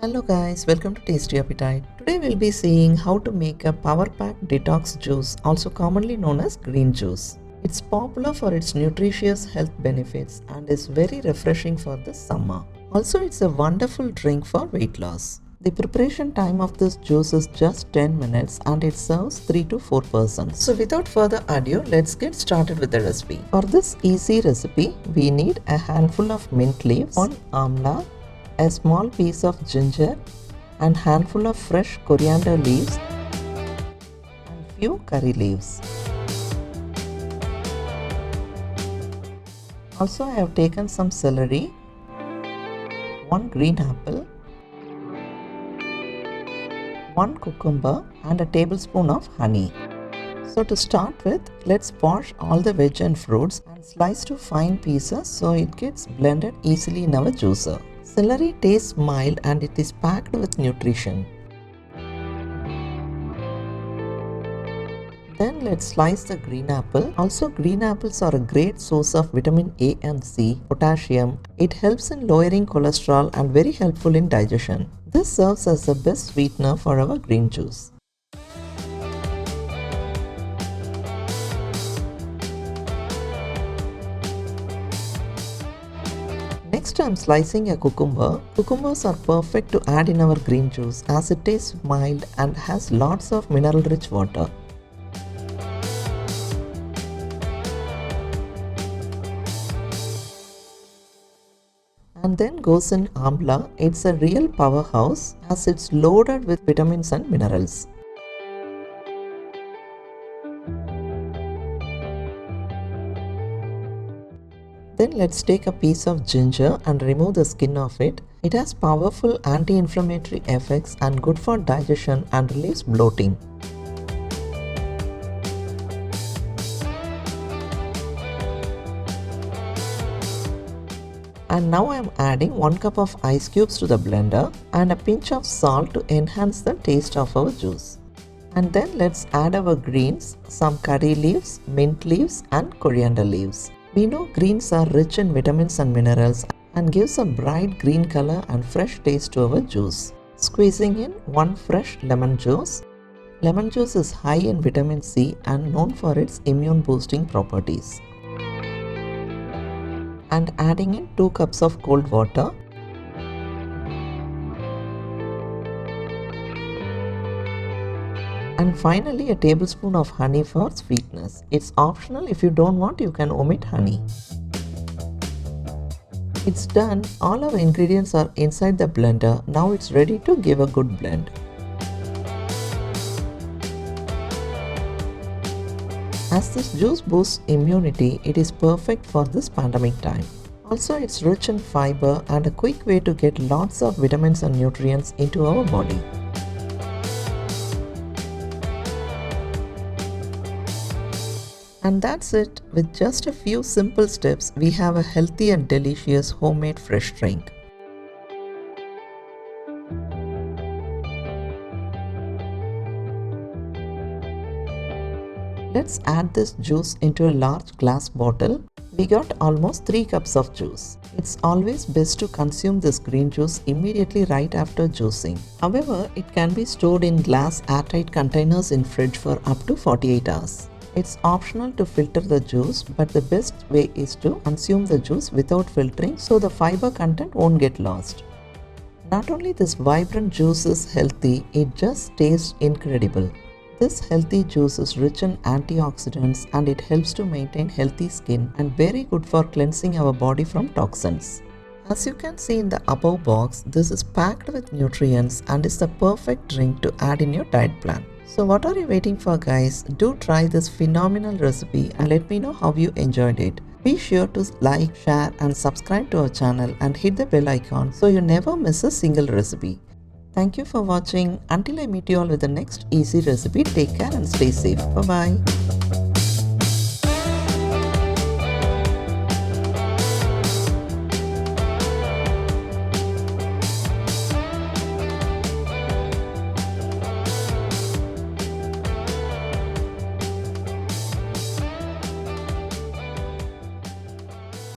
Hello guys, welcome to Tasty Appetite. Today we'll be seeing how to make a power pack detox juice, also commonly known as green juice. It's popular for its nutritious health benefits and is very refreshing for the summer. Also, it's a wonderful drink for weight loss. The preparation time of this juice is just 10 minutes and it serves 3 to 4 persons. So without further ado, let's get started with the recipe. For this easy recipe, we need a handful of mint leaves, 1 amla, a small piece of ginger and handful of fresh coriander leaves and few curry leaves. Also, I have taken some celery, 1 green apple, 1 cucumber and a tablespoon of honey. So to start with, let's wash all the veg and fruits and slice to fine pieces so it gets blended easily in our juicer. Celery tastes mild and it is packed with nutrition. Then let's slice the green apple. Also, green apples are a great source of vitamin A and C, potassium. It helps in lowering cholesterol and very helpful in digestion. This serves as the best sweetener for our green juice. Next, I am slicing a cucumber. Cucumbers are perfect to add in our green juice as it tastes mild and has lots of mineral-rich water. And then goes in amla. It's a real powerhouse as it's loaded with vitamins and minerals. Then let's take a piece of ginger and remove the skin of it. It has powerful anti-inflammatory effects and good for digestion and relieves bloating. And now I am adding 1 cup of ice cubes to the blender and a pinch of salt to enhance the taste of our juice. And then let's add our greens, some curry leaves, mint leaves and coriander leaves. We know greens are rich in vitamins and minerals and gives a bright green color and fresh taste to our juice. Squeezing in 1 fresh lemon juice. Lemon juice is high in vitamin C and known for its immune boosting properties. And adding in 2 cups of cold water. And finally a tablespoon of honey for sweetness. It's optional. If you don't want, you can omit honey. It's done. All our ingredients are inside the blender. Now it's ready to give a good blend. As this juice boosts immunity, it is perfect for this pandemic time. Also, it's rich in fiber and a quick way to get lots of vitamins and nutrients into our body. And that's it. With just a few simple steps, we have a healthy and delicious homemade fresh drink. Let's add this juice into a large glass bottle. We got almost 3 cups of juice. It's always best to consume this green juice immediately right after juicing. However, it can be stored in glass airtight containers in fridge for up to 48 hours. It's optional to filter the juice, but the best way is to consume the juice without filtering so the fiber content won't get lost. Not only this vibrant juice is healthy, it just tastes incredible. This healthy juice is rich in antioxidants and it helps to maintain healthy skin and very good for cleansing our body from toxins. As you can see in the above box, this is packed with nutrients and is the perfect drink to add in your diet plan. So what are you waiting for, guys? Do try this phenomenal recipe and let me know how you enjoyed it. Be sure to like, share and subscribe to our channel and hit the bell icon so you never miss a single recipe. Thank you for watching. Until I meet you all with the next easy recipe, take care and stay safe. Bye bye.